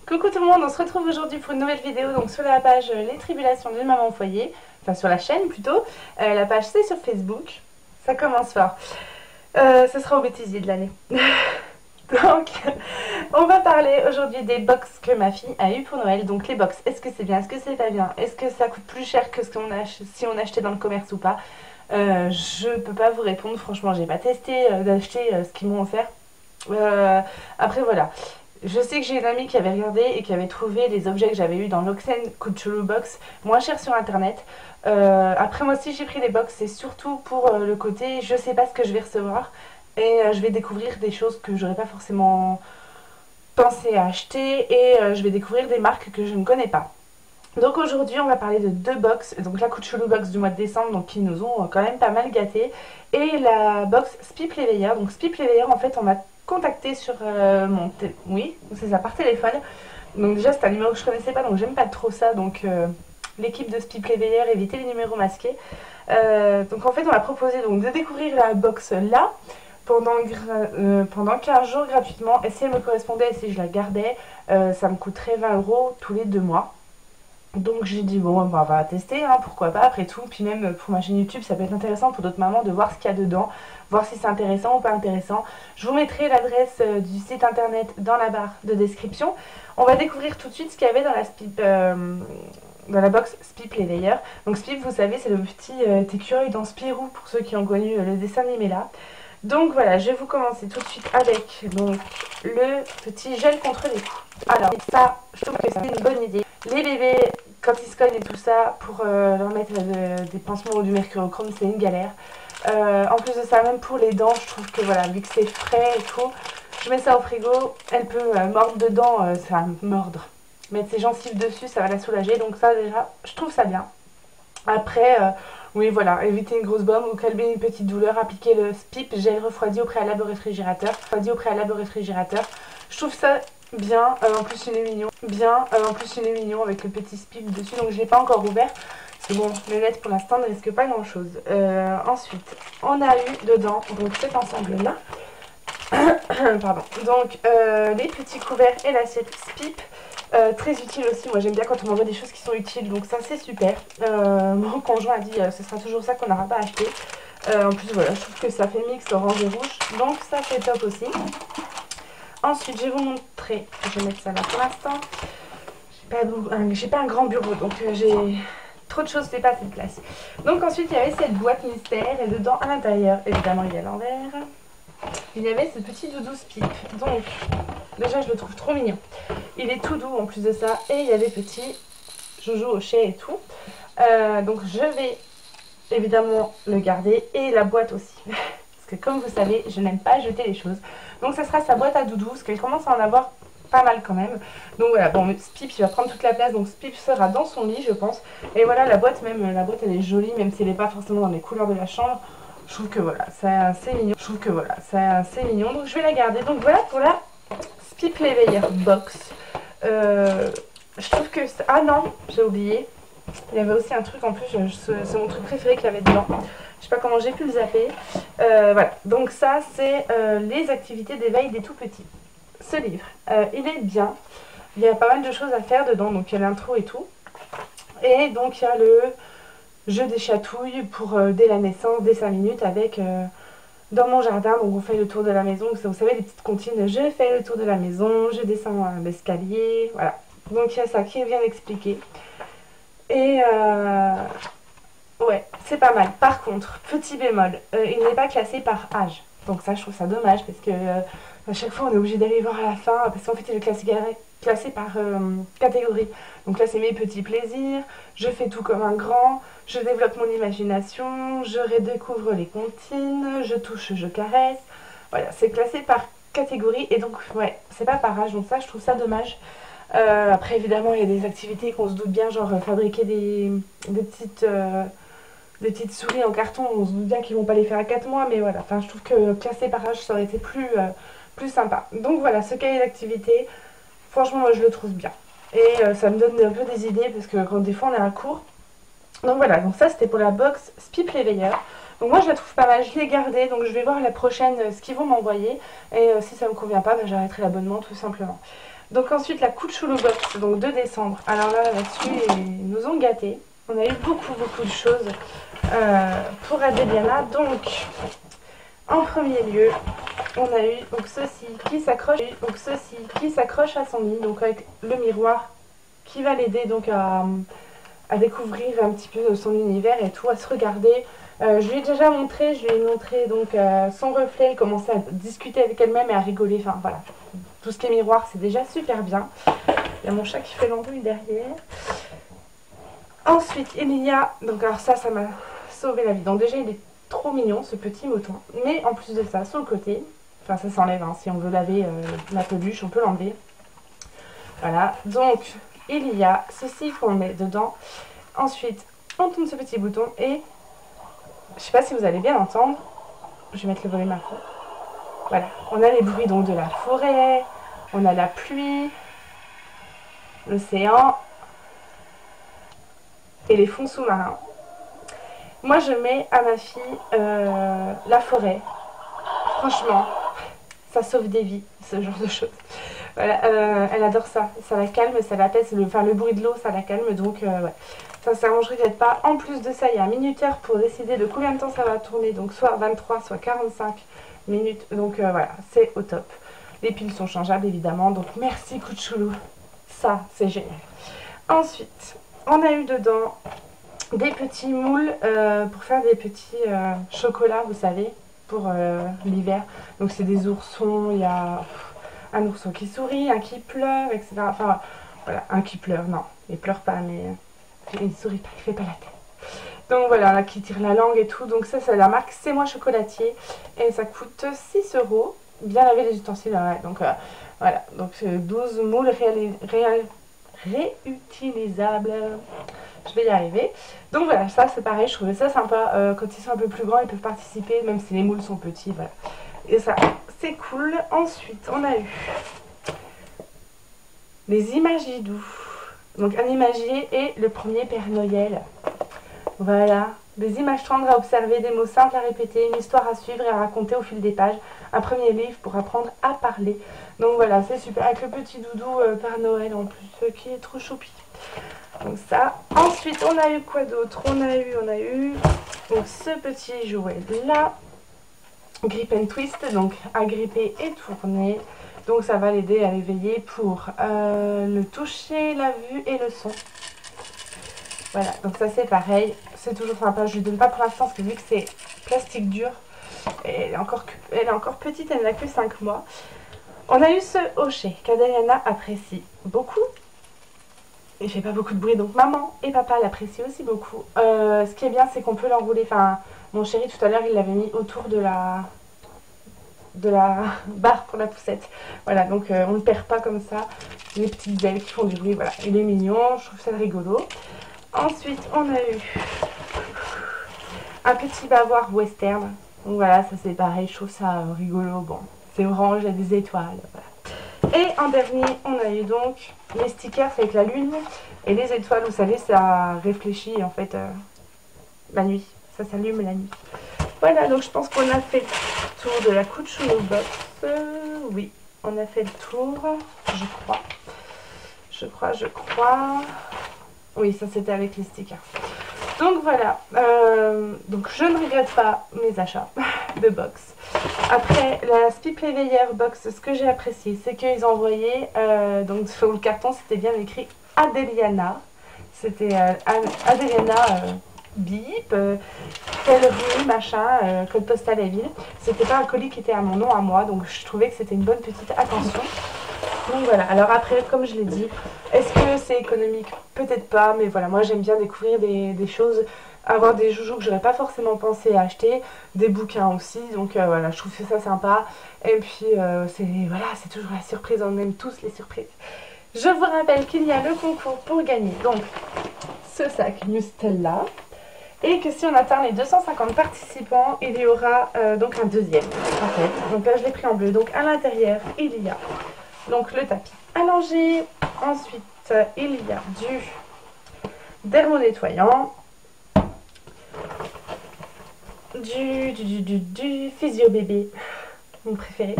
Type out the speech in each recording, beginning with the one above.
Coucou tout le monde, on se retrouve aujourd'hui pour une nouvelle vidéo donc sur la page Les Tribulations d'une maman au foyer, enfin sur la chaîne plutôt. La page c'est sur Facebook, ça commence fort. Ce sera au bêtisier de l'année. Donc on va parler aujourd'hui des box que ma fille a eu pour Noël. Donc les box, est-ce que c'est bien, est-ce que c'est pas bien, est-ce que ça coûte plus cher que ce qu'on a si on achetait dans le commerce ou pas. Je peux pas vous répondre, franchement j'ai pas testé d'acheter ce qu'ils m'ont offert. Après voilà. Je sais que j'ai une amie qui avait regardé et qui avait trouvé les objets que j'avais eu dans l'Oxen Kuchuru Box moins cher sur internet. Après moi si j'ai pris les box, c'est surtout pour le côté je sais pas ce que je vais recevoir et je vais découvrir des choses que j'aurais pas forcément pensé à acheter et je vais découvrir des marques que je ne connais pas. Donc aujourd'hui on va parler de deux box, donc la Kuchuru Box du mois de décembre donc qui nous ont quand même pas mal gâtés et la box Spip l'éveilleur. Donc Spip l'éveilleur en fait on m'a contacté sur oui c'est ça, par téléphone. Donc déjà c'est un numéro que je connaissais pas donc j'aime pas trop ça, donc l'équipe de Spip l'éveilleur, évitez les numéros masqués. Donc en fait on m'a proposé donc de découvrir la box là pendant 15 jours gratuitement, et si elle me correspondait et si je la gardais ça me coûterait 20 € tous les 2 mois. Donc j'ai dit bon bah, on va tester, hein, pourquoi pas après tout, puis même pour ma chaîne YouTube ça peut être intéressant pour d'autres mamans de voir ce qu'il y a dedans, voir si c'est intéressant ou pas intéressant. Je vous mettrai l'adresse du site internet dans la barre de description. On va découvrir tout de suite ce qu'il y avait dans dans la box Spip l'éveilleur. Donc Spip vous savez c'est le petit écureuil dans Spirou pour ceux qui ont connu le dessin animé là. Donc voilà, je vais vous commencer tout de suite avec donc, le petit gel contre les coups. Alors ça, je trouve que c'est une bonne idée. Les bébés, quand ils se cognent et tout ça, pour leur mettre des pansements ou du mercurochrome, c'est une galère. En plus de ça, même pour les dents, je trouve que voilà, vu que c'est frais et tout, je mets ça au frigo, elle peut mordre dedans, enfin mordre, mettre ses gencives dessus, ça va la soulager. Donc ça déjà, je trouve ça bien. Après, oui voilà, éviter une grosse bombe ou calmer une petite douleur, appliquer le Spip gel refroidi au préalable au réfrigérateur. Je trouve ça bien, en plus il est mignon. Avec le petit Spip dessus, donc je ne l'ai pas encore ouvert. C'est bon, les lettres pour l'instant ne risquent pas grand chose. Ensuite, on a eu dedans donc cet ensemble là. Pardon. Donc les petits couverts et l'assiette Spip. Très utile aussi, moi j'aime bien quand on m'envoie des choses qui sont utiles, donc ça c'est super. Mon conjoint a dit ce sera toujours ça qu'on n'aura pas acheté. En plus voilà, je trouve que ça fait mix orange et rouge, donc ça c'est top aussi. Ensuite je vais vous montrer, je vais mettre ça là pour l'instant. J'ai pas un grand bureau, donc j'ai trop de choses, c'est pas assez de place. Donc ensuite il y avait cette boîte mystère et dedans à l'intérieur, évidemment il est à l'envers, il y avait ce petit doudou Spip. Donc déjà je le trouve trop mignon. Il est tout doux en plus de ça. Et il y a des petits Jojo au chai et tout. Donc je vais évidemment le garder. Et la boîte aussi. Parce que comme vous savez, je n'aime pas jeter les choses. Donc ça sera sa boîte à doudou. Parce qu'elle commence à en avoir pas mal quand même. Donc voilà, bon, Spip il va prendre toute la place. Donc Spip sera dans son lit je pense. Et voilà la boîte même. La boîte elle est jolie. Même si elle n'est pas forcément dans les couleurs de la chambre. Je trouve que voilà, c'est assez mignon. Donc je vais la garder. Donc voilà pour la Spip l'éveilleur box. Je trouve que... Ah non, j'ai oublié. Il y avait aussi un truc en plus, c'est mon truc préféré qu'il y avait dedans. Je sais pas comment j'ai pu le zapper. Voilà, donc ça c'est les activités d'éveil des tout petits. Ce livre, il est bien. Il y a pas mal de choses à faire dedans, donc il y a l'intro et tout. Et donc il y a le jeu des chatouilles pour dès la naissance, dès 5 minutes avec... dans mon jardin, donc on fait le tour de la maison, vous savez les petites comptines, je fais le tour de la maison, je descends l'escalier, voilà. Donc il y a ça qui est bien expliqué. Et ouais, c'est pas mal. Par contre, petit bémol, il n'est pas classé par âge. Donc ça je trouve ça dommage parce que à chaque fois on est obligé d'aller voir à la fin, parce qu'en fait il est classé par catégorie. Donc là c'est mes petits plaisirs, je fais tout comme un grand, je développe mon imagination, je redécouvre les comptines, je touche, je caresse. Voilà, c'est classé par catégorie et donc ouais, c'est pas par âge, donc ça je trouve ça dommage. Après évidemment il y a des activités qu'on se doute bien, genre fabriquer des petites souris en carton, on se doute bien qu'ils vont pas les faire à 4 mois, mais voilà, enfin je trouve que classé par âge ça aurait été plus sympa. Donc voilà, ce cahier d'activité, franchement moi je le trouve bien. Et ça me donne un peu des idées parce que quand des fois on est à court. Donc voilà, donc ça c'était pour la box Spip l'éveilleur. Donc moi je la trouve pas mal, je l'ai gardée, donc je vais voir la prochaine ce qu'ils vont m'envoyer. Et si ça me convient pas, bah, j'arrêterai l'abonnement tout simplement. Donc ensuite la Kuchulu Box, donc de décembre. Alors là-dessus, ils nous ont gâtés. On a eu beaucoup de choses pour Adeliana. Donc en premier lieu, on a eu donc ceci qui s'accroche à son lit, donc avec le miroir qui va l'aider donc à découvrir un petit peu son univers et tout, à se regarder. Je lui ai déjà montré, donc son reflet, elle commençait à discuter avec elle-même et à rigoler, enfin voilà. Tout ce qui est miroir, c'est déjà super bien. Il y a mon chat qui fait l'embrouille derrière. Ensuite, il y a, donc alors ça m'a sauvé la vie. Donc déjà, il est trop mignon, ce petit mouton. Mais en plus de ça, sur le côté, enfin ça s'enlève, hein, si on veut laver la peluche, on peut l'enlever. Voilà, donc il y a ceci qu'on met dedans. Ensuite, on tourne ce petit bouton et je sais pas si vous allez bien entendre. Je vais mettre le volume à fond. Voilà, on a les bruits donc de la forêt, on a la pluie, l'océan et les fonds sous-marins. Moi, je mets à ma fille la forêt. Franchement, ça sauve des vies, ce genre de choses. Voilà, elle adore ça. Ça la calme, ça l'apaise. Le bruit de l'eau, ça la calme. Donc, ouais. Sincèrement, je ne regrette pas. En plus de ça, il y a un minuteur pour décider de combien de temps ça va tourner. Donc, soit 23, soit 45 minutes. Donc, voilà, c'est au top. Les piles sont changeables, évidemment. Donc, merci Kuchulu. Ça, c'est génial. Ensuite, on a eu dedans des petits moules pour faire des petits chocolats, vous savez, pour l'hiver. Donc, c'est des oursons. Il y a un ourson qui sourit, un qui pleure, etc. Enfin, voilà, un qui pleure, non, il pleure pas, mais il sourit pas, il fait pas la tête. Donc voilà, là, qui tire la langue et tout. Donc ça, c'est la marque C'est Moi Chocolatier. Et ça coûte 6 €. Bien laver les ustensiles, ouais. Donc voilà, donc 12 moules réutilisables. Je vais y arriver. Donc voilà, ça c'est pareil, je trouvais ça sympa. Quand ils sont un peu plus grands, ils peuvent participer, même si les moules sont petits, voilà. Et ça, c'est cool. Ensuite, on a eu les Imagidou. Donc un imagier et le premier Père Noël. Voilà. Des images tendres à observer, des mots simples à répéter, une histoire à suivre et à raconter au fil des pages. Un premier livre pour apprendre à parler. Donc voilà, c'est super. Avec le petit doudou Père Noël en plus, qui est trop choupi. Donc ça. Ensuite, on a eu quoi d'autre? On a eu donc ce petit jouet là. Grip and twist, donc agripper et tourner. Donc ça va l'aider à l'éveiller pour le toucher, la vue et le son. Voilà, donc ça c'est pareil, c'est toujours sympa. Je lui donne pas pour l'instant parce que vu que c'est plastique dur, elle est encore petite, elle n'a que 5 mois. On a eu ce hochet qu'Adeliana apprécie beaucoup. Il fait pas beaucoup de bruit, donc maman et papa l'apprécient aussi beaucoup. Ce qui est bien, c'est qu'on peut l'enrouler. Enfin, mon chéri tout à l'heure, il l'avait mis autour de la barre pour la poussette. Voilà, donc on ne perd pas comme ça les petites ailes qui font du bruit. Voilà, il est mignon, je trouve ça rigolo. Ensuite, on a eu un petit bavoir western. Donc voilà, ça c'est pareil, je trouve ça rigolo. Bon, c'est orange, il y a des étoiles. Voilà. Et en dernier, on a eu donc les stickers avec la lune et les étoiles. Vous savez, ça réfléchit en fait la nuit. Ça s'allume la nuit. Voilà, donc je pense qu'on a fait le tour de la Kuchulu Box. Oui, on a fait le tour, je crois. Oui, ça c'était avec les stickers. Donc voilà, donc je ne regrette pas mes achats de box. Après, la Spipley Veilleur box, ce que j'ai apprécié, c'est qu'ils ont envoyé, donc sur le carton, c'était bien écrit Adeliana. C'était Adeliana bip, telle rue, machin, code postal et ville. C'était pas un colis qui était à mon nom, à moi, donc je trouvais que c'était une bonne petite attention. Donc voilà, alors après, comme je l'ai dit, est-ce que c'est économique? Peut-être pas, mais voilà, moi j'aime bien découvrir des choses, avoir des joujoux que j'aurais pas forcément pensé à acheter, des bouquins aussi, donc voilà, je trouve que ça sympa. Et puis, c'est toujours la surprise, on aime tous les surprises. Je vous rappelle qu'il y a le concours pour gagner, donc, ce sac Mustela. Et que si on atteint les 250 participants, il y aura donc un deuxième, en fait. Donc là, je l'ai pris en bleu. Donc à l'intérieur, il y a donc le tapis allongé. Ensuite, il y a du dermo nettoyant. du physio bébé, mon préféré.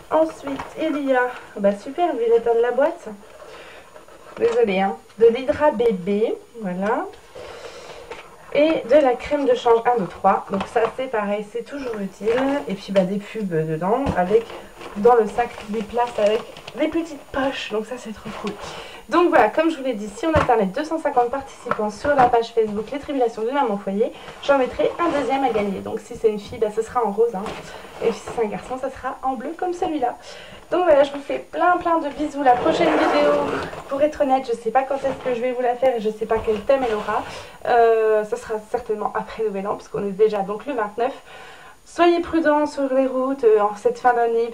Ensuite, il y a, bah super, je vais l'éteindre la boîte. Désolée, hein. De l'Hydra bébé, voilà. Et de la crème de change 1, 2, 3. Donc ça c'est pareil, c'est toujours utile. Et puis bah, des pubs dedans, avec dans le sac des places avec des petites poches. Donc ça c'est trop cool. Donc voilà, comme je vous l'ai dit, si on atteint les 250 participants sur la page Facebook Les Tribulations de Maman Foyer, j'en mettrai un deuxième à gagner. Donc si c'est une fille, bah, ce sera en rose. Hein. Et si c'est un garçon, ça sera en bleu comme celui-là. Donc voilà, je vous fais plein de bisous. La prochaine vidéo, pour être honnête, je ne sais pas quand est-ce que je vais vous la faire et je ne sais pas quel thème elle aura. Ça sera certainement après Nouvel An, puisqu'on est déjà donc le 29. Soyez prudents sur les routes en cette fin d'année,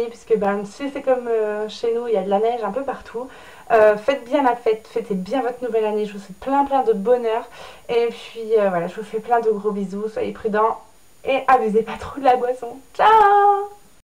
puisque ben, si c'est comme chez nous, il y a de la neige un peu partout. Faites bien la fête, fêtez bien votre nouvelle année. Je vous souhaite plein de bonheur. Et puis voilà, je vous fais plein de gros bisous. Soyez prudents et abusez pas trop de la boisson. Ciao!